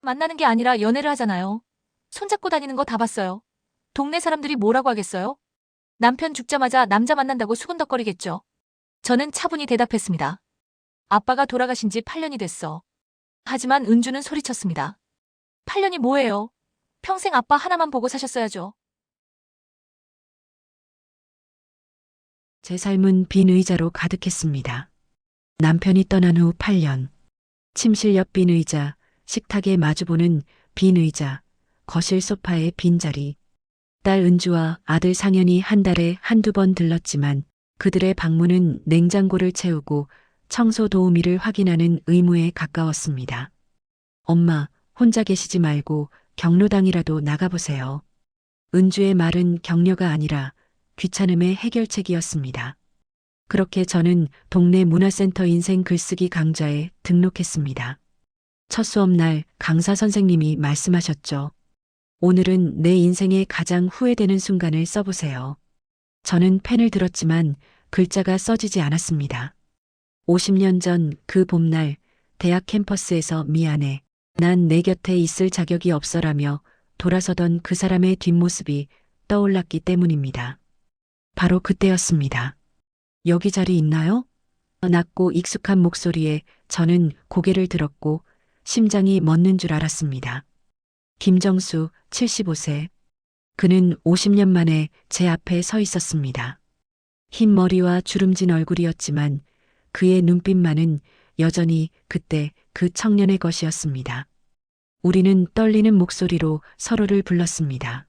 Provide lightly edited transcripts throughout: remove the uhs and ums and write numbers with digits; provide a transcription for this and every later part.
만나는 게 아니라 연애를 하잖아요. 손잡고 다니는 거 다 봤어요. 동네 사람들이 뭐라고 하겠어요? 남편 죽자마자 남자 만난다고 수군덕거리겠죠. 저는 차분히 대답했습니다. 아빠가 돌아가신 지 8년이 됐어. 하지만 은주는 소리쳤습니다. 8년이 뭐예요? 평생 아빠 하나만 보고 사셨어야죠. 제 삶은 빈 의자로 가득했습니다. 남편이 떠난 후 8년. 침실 옆 빈 의자, 식탁에 마주보는 빈 의자, 거실 소파에 빈자리. 딸 은주와 아들 상현이 한 달에 한두 번 들렀지만 그들의 방문은 냉장고를 채우고 청소 도우미를 확인하는 의무에 가까웠습니다. 엄마, 혼자 계시지 말고 경로당이라도 나가보세요. 은주의 말은 격려가 아니라 귀찮음의 해결책이었습니다. 그렇게 저는 동네 문화센터 인생 글쓰기 강좌에 등록했습니다. 첫 수업날 강사 선생님이 말씀하셨죠. 오늘은 내 인생의 가장 후회되는 순간을 써보세요. 저는 펜을 들었지만 글자가 써지지 않았습니다. 50년 전 그 봄날 대학 캠퍼스에서 미안해. 난 내 곁에 있을 자격이 없어라며 돌아서던 그 사람의 뒷모습이 떠올랐기 때문입니다. 바로 그때였습니다. 여기 자리 있나요? 낮고 익숙한 목소리에 저는 고개를 들었고 심장이 멎는 줄 알았습니다. 김정수 75세. 그는 50년 만에 제 앞에 서 있었습니다. 흰 머리와 주름진 얼굴이었지만 그의 눈빛만은 여전히 그때 그 청년의 것이었습니다. 우리는 떨리는 목소리로 서로를 불렀습니다.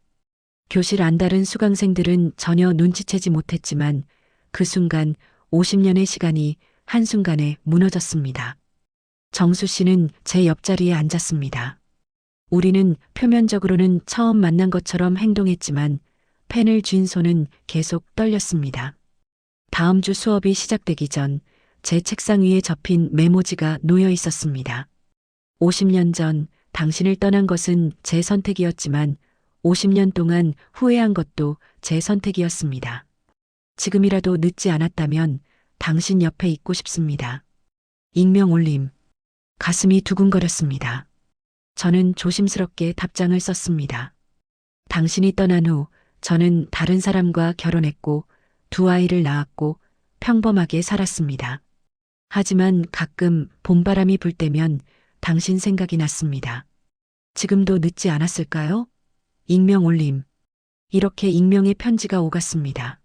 교실 안다른 수강생들은 전혀 눈치채지 못했지만 그 순간 50년의 시간이 한순간에 무너졌습니다. 정수 씨는 제 옆자리에 앉았습니다. 우리는 표면적으로는 처음 만난 것처럼 행동했지만 펜을 쥔 손은 계속 떨렸습니다. 다음 주 수업이 시작되기 전 제 책상 위에 접힌 메모지가 놓여 있었습니다. 50년 전 당신을 떠난 것은 제 선택이었지만 50년 동안 후회한 것도 제 선택이었습니다. 지금이라도 늦지 않았다면 당신 옆에 있고 싶습니다. 익명 올림. 가슴이 두근거렸습니다. 저는 조심스럽게 답장을 썼습니다. 당신이 떠난 후 저는 다른 사람과 결혼했고 두 아이를 낳았고 평범하게 살았습니다. 하지만 가끔 봄바람이 불 때면 당신 생각이 났습니다. 지금도 늦지 않았을까요? 익명 올림. 이렇게 익명의 편지가 오갔습니다.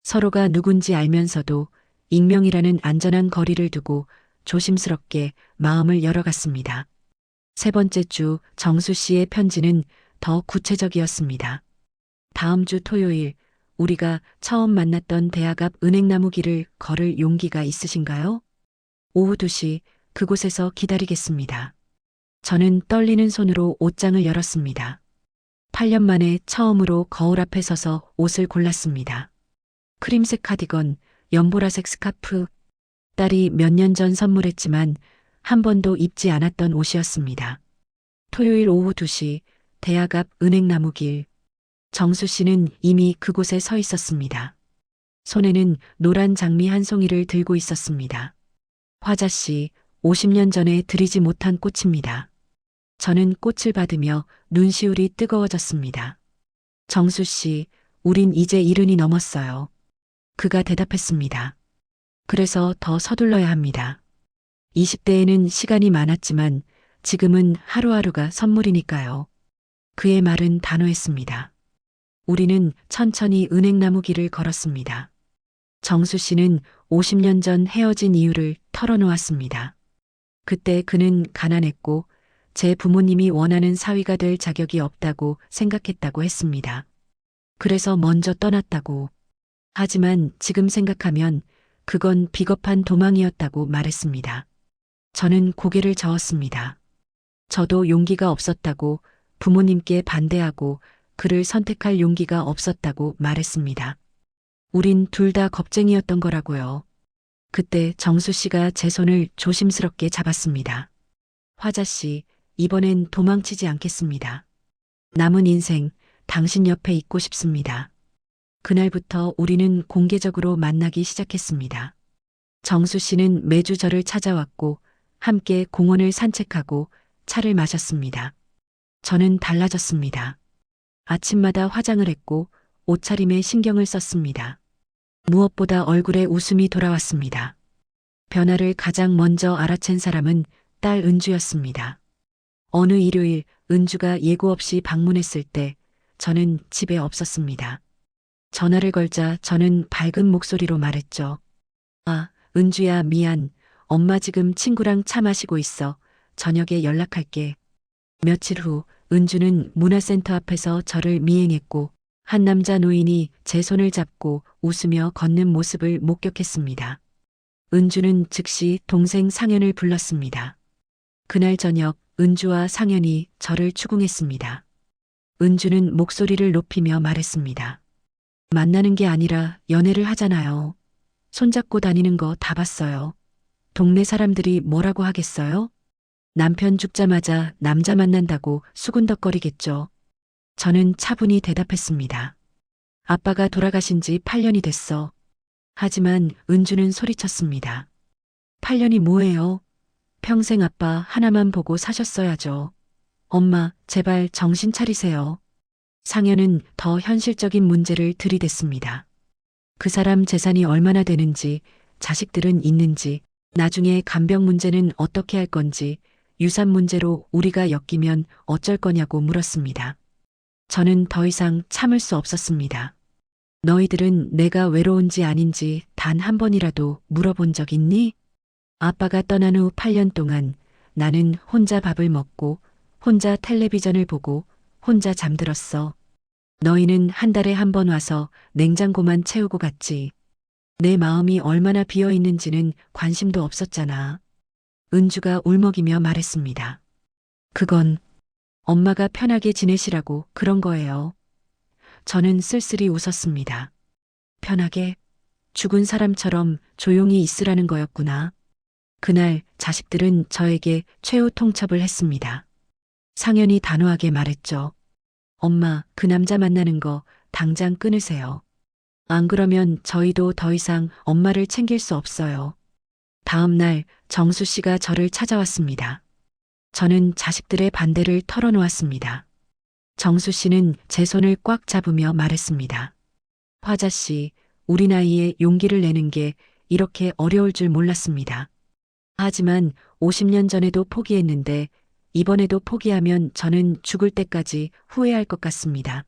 서로가 누군지 알면서도 익명이라는 안전한 거리를 두고 조심스럽게 마음을 열어갔습니다. 세 번째 주 정수 씨의 편지는 더 구체적이었습니다. 다음 주 토요일 우리가 처음 만났던 대학 앞 은행나무 길을 걸을 용기가 있으신가요? 오후 2시 그곳에서 기다리겠습니다. 저는 떨리는 손으로 옷장을 열었습니다. 8년 만에 처음으로 거울 앞에 서서 옷을 골랐습니다. 크림색 카디건, 연보라색 스카프, 딸이 몇 년 전 선물했지만 한 번도 입지 않았던 옷이었습니다. 토요일 오후 2시 대학 앞 은행나무 길. 정수 씨는 이미 그곳에 서 있었습니다. 손에는 노란 장미 한 송이를 들고 있었습니다. 화자 씨, 50년 전에 드리지 못한 꽃입니다. 저는 꽃을 받으며 눈시울이 뜨거워졌습니다. 정수 씨, 우린 이제 70이 넘었어요. 그가 대답했습니다. 그래서 더 서둘러야 합니다. 20대에는 시간이 많았지만 지금은 하루하루가 선물이니까요. 그의 말은 단호했습니다. 우리는 천천히 은행나무 길을 걸었습니다. 정수 씨는 50년 전 헤어진 이유를 털어놓았습니다. 그때 그는 가난했고 제 부모님이 원하는 사위가 될 자격이 없다고 생각했다고 했습니다. 그래서 먼저 떠났다고. 하지만 지금 생각하면 그건 비겁한 도망이었다고 말했습니다. 저는 고개를 저었습니다. 저도 용기가 없었다고 부모님께 반대하고 그를 선택할 용기가 없었다고 말했습니다. 우린 둘 다 겁쟁이였던 거라고요. 그때 정수 씨가 제 손을 조심스럽게 잡았습니다. 화자 씨, 이번엔 도망치지 않겠습니다. 남은 인생 당신 옆에 있고 싶습니다. 그날부터 우리는 공개적으로 만나기 시작했습니다. 정수 씨는 매주 저를 찾아왔고 함께 공원을 산책하고 차를 마셨습니다. 저는 달라졌습니다. 아침마다 화장을 했고 옷차림에 신경을 썼습니다. 무엇보다 얼굴에 웃음이 돌아왔습니다. 변화를 가장 먼저 알아챈 사람은 딸 은주였습니다. 어느 일요일 은주가 예고 없이 방문했을 때 저는 집에 없었습니다. 전화를 걸자 저는 밝은 목소리로 말했죠. 아, 은주야, 미안. 엄마 지금 친구랑 차 마시고 있어. 저녁에 연락할게. 며칠 후 은주는 문화센터 앞에서 저를 미행했고 한 남자 노인이 제 손을 잡고 웃으며 걷는 모습을 목격했습니다. 은주는 즉시 동생 상현을 불렀습니다. 그날 저녁 은주와 상현이 저를 추궁했습니다. 은주는 목소리를 높이며 말했습니다. 만나는 게 아니라 연애를 하잖아요. 손잡고 다니는 거 다 봤어요. 동네 사람들이 뭐라고 하겠어요? 남편 죽자마자 남자 만난다고 수군덕거리겠죠. 저는 차분히 대답했습니다. 아빠가 돌아가신 지 8년이 됐어. 하지만 은주는 소리쳤습니다. 8년이 뭐예요? 평생 아빠 하나만 보고 사셨어야죠. 엄마, 제발 정신 차리세요. 상현은 더 현실적인 문제를 들이댔습니다. 그 사람 재산이 얼마나 되는지, 자식들은 있는지, 나중에 간병 문제는 어떻게 할 건지, 유산 문제로 우리가 엮이면 어쩔 거냐고 물었습니다. 저는 더 이상 참을 수 없었습니다. 너희들은 내가 외로운지 아닌지 단 한 번이라도 물어본 적 있니? 아빠가 떠난 후 8년 동안 나는 혼자 밥을 먹고 혼자 텔레비전을 보고 혼자 잠들었어. 너희는 한 달에 한 번 와서 냉장고만 채우고 갔지. 내 마음이 얼마나 비어 있는지는 관심도 없었잖아. 은주가 울먹이며 말했습니다. 그건 엄마가 편하게 지내시라고 그런 거예요. 저는 쓸쓸히 웃었습니다. 편하게 죽은 사람처럼 조용히 있으라는 거였구나. 그날 자식들은 저에게 최후 통첩을 했습니다. 상현이 단호하게 말했죠. 엄마, 그 남자 만나는 거 당장 끊으세요. 안 그러면 저희도 더 이상 엄마를 챙길 수 없어요. 다음 날 정수 씨가 저를 찾아왔습니다. 저는 자식들의 반대를 털어놓았습니다. 정수 씨는 제 손을 꽉 잡으며 말했습니다. 화자 씨, 우리 나이에 용기를 내는 게 이렇게 어려울 줄 몰랐습니다. 하지만 50년 전에도 포기했는데 이번에도 포기하면 저는 죽을 때까지 후회할 것 같습니다.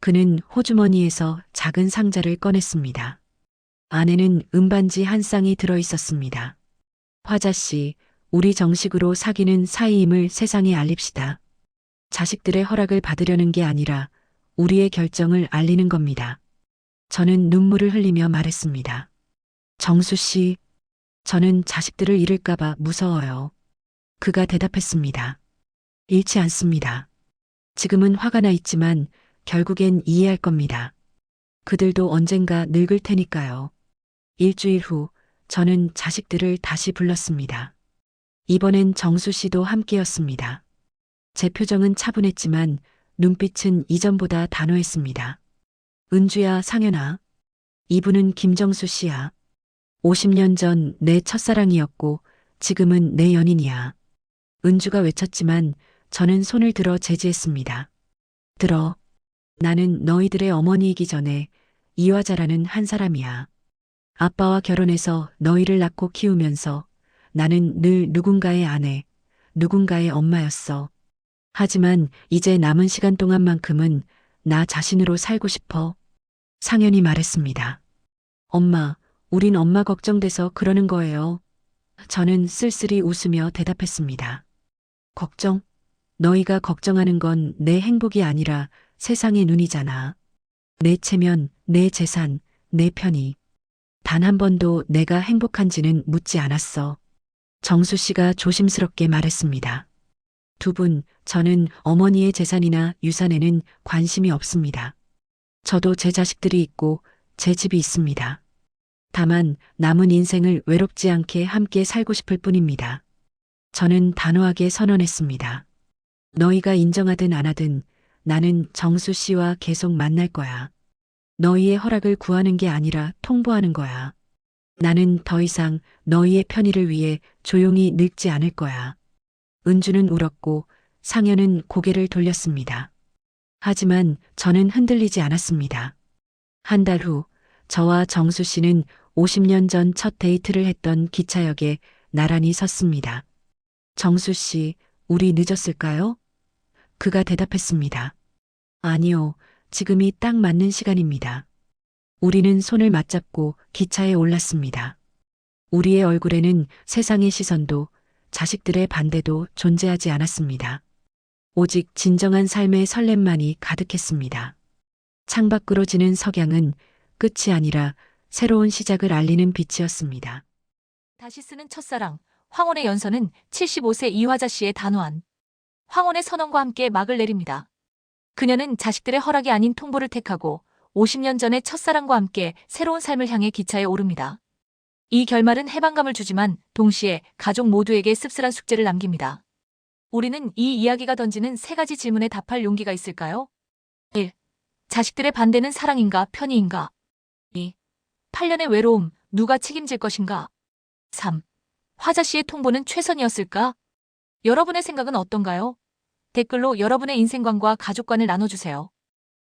그는 호주머니에서 작은 상자를 꺼냈습니다. 안에는 은반지 한 쌍이 들어 있었습니다. 화자 씨, 우리 정식으로 사귀는 사이임을 세상에 알립시다. 자식들의 허락을 받으려는 게 아니라 우리의 결정을 알리는 겁니다. 저는 눈물을 흘리며 말했습니다. 정수 씨, 저는 자식들을 잃을까봐 무서워요. 그가 대답했습니다. 잃지 않습니다. 지금은 화가 나 있지만 결국엔 이해할 겁니다. 그들도 언젠가 늙을 테니까요. 일주일 후 저는 자식들을 다시 불렀습니다. 이번엔 정수 씨도 함께였습니다. 제 표정은 차분했지만 눈빛은 이전보다 단호했습니다. 은주야, 상현아. 이분은 김정수 씨야. 50년 전 내 첫사랑이었고 지금은 내 연인이야. 은주가 외쳤지만 저는 손을 들어 제지했습니다. 들어. 나는 너희들의 어머니이기 전에 이화자라는 한 사람이야. 아빠와 결혼해서 너희를 낳고 키우면서 나는 늘 누군가의 아내, 누군가의 엄마였어. 하지만 이제 남은 시간 동안만큼은 나 자신으로 살고 싶어. 상현이 말했습니다. 엄마, 우린 엄마 걱정돼서 그러는 거예요. 저는 쓸쓸히 웃으며 대답했습니다. 걱정? 너희가 걱정하는 건 내 행복이 아니라 세상의 눈이잖아. 내 체면, 내 재산, 내 편의. 단 한 번도 내가 행복한지는 묻지 않았어. 정수 씨가 조심스럽게 말했습니다. 두 분, 저는 어머니의 재산이나 유산에는 관심이 없습니다. 저도 제 자식들이 있고 제 집이 있습니다. 다만 남은 인생을 외롭지 않게 함께 살고 싶을 뿐입니다. 저는 단호하게 선언했습니다. 너희가 인정하든 안 하든 나는 정수 씨와 계속 만날 거야. 너희의 허락을 구하는 게 아니라 통보하는 거야. 나는 더 이상 너희의 편의를 위해 조용히 늙지 않을 거야. 은주는 울었고 상현은 고개를 돌렸습니다. 하지만 저는 흔들리지 않았습니다. 한 달 후, 저와 정수 씨는 50년 전 첫 데이트를 했던 기차역에 나란히 섰습니다. 정수 씨, 우리 늦었을까요? 그가 대답했습니다. 아니요, 지금이 딱 맞는 시간입니다. 우리는 손을 맞잡고 기차에 올랐습니다. 우리의 얼굴에는 세상의 시선도 자식들의 반대도 존재하지 않았습니다. 오직 진정한 삶의 설렘만이 가득했습니다. 창밖으로 지는 석양은 끝이 아니라 새로운 시작을 알리는 빛이었습니다. 다시 쓰는 첫사랑, 황혼의 연서는 75세 이화자 씨의 단호한 황혼의 선언과 함께 막을 내립니다. 그녀는 자식들의 허락이 아닌 통보를 택하고 50년 전의 첫사랑과 함께 새로운 삶을 향해 기차에 오릅니다. 이 결말은 해방감을 주지만 동시에 가족 모두에게 씁쓸한 숙제를 남깁니다. 우리는 이 이야기가 던지는 세 가지 질문에 답할 용기가 있을까요? 1. 자식들의 반대는 사랑인가 편의인가? 2. 8년의 외로움 누가 책임질 것인가? 3. 화자 씨의 통보는 최선이었을까? 여러분의 생각은 어떤가요? 댓글로 여러분의 인생관과 가족관을 나눠주세요.